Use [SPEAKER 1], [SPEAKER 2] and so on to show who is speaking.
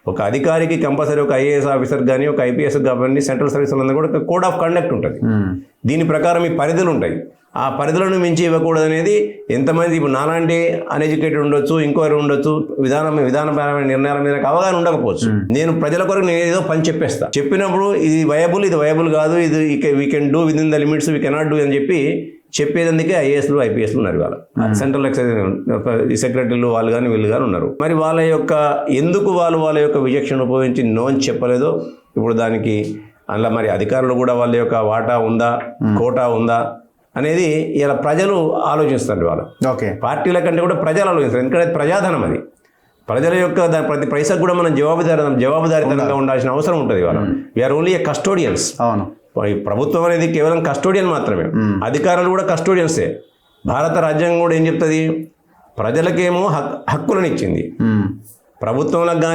[SPEAKER 1] ఒక అధికారికి కంపల్సరీ ఒక ఐఏఎస్ ఆఫీసర్ కానీ ఒక ఐపీఎస్ కానీ సెంట్రల్ సర్వీస్ వాళ్ళందరూ కూడా కోడ్ ఆఫ్ కండక్ట్ ఉంటుంది. దీని ప్రకారం ఈ పరిధులు ఉంటాయి. ఆ పరిధులను మించి ఇవ్వకూడదు అనేది ఎంతమంది ఇప్పుడు నాలాంటి అన్ఎడ్యుకేటెడ్ ఉండొచ్చు, ఇంకోరు ఉండొచ్చు, విధానపరమైన నిర్ణయాల మీద అవగాహన ఉండకపోవచ్చు. నేను ప్రజల కొరకు నేను ఏదో పని చెప్పేస్తా, చెప్పినప్పుడు ఇది వయబుల్ కాదు, ఇది we can do with in the limits, we cannot do అని చెప్పేదందుకే ఐఏఎస్లు ఐపీఎస్లు ఉన్నారు. వాళ్ళ సెంట్రల్ ఎక్సైజ్ సెక్రటరీలు వాళ్ళు కానీ వీళ్ళు కానీ ఉన్నారు. మరి వాళ్ళ యొక్క ఎందుకు వాళ్ళ యొక్క విచక్షణ ఉపయోగించి నో అని చెప్పలేదో ఇప్పుడు దానికి అందులో మరి అధికారులు కూడా వాళ్ళ యొక్క వాటా ఉందా, కోటా ఉందా అనేది ఇలా ప్రజలు ఆలోచిస్తారు. వాళ్ళు పార్టీల కంటే కూడా ప్రజలు ఆలోచిస్తారు. ఎందుకంటే ప్రజాధనం, అది ప్రజల యొక్క ప్రతి పైసకు కూడా మనం జవాబుదారీతనంగా ఉండాల్సిన అవసరం ఉంటుంది. వాళ్ళు వీఆర్ ఓన్లీ ఏ కస్టోడియన్స్.
[SPEAKER 2] అవును,
[SPEAKER 1] ప్రభుత్వం అనేది కేవలం కస్టోడియన్ మాత్రమే, అధికారులు కూడా కస్టోడియన్సే. భారత రాజ్యాంగం కూడా ఏం చెప్తుంది, ప్రజలకేమో హక్కులను ఇచ్చింది, ప్రభుత్వంలకు కానీ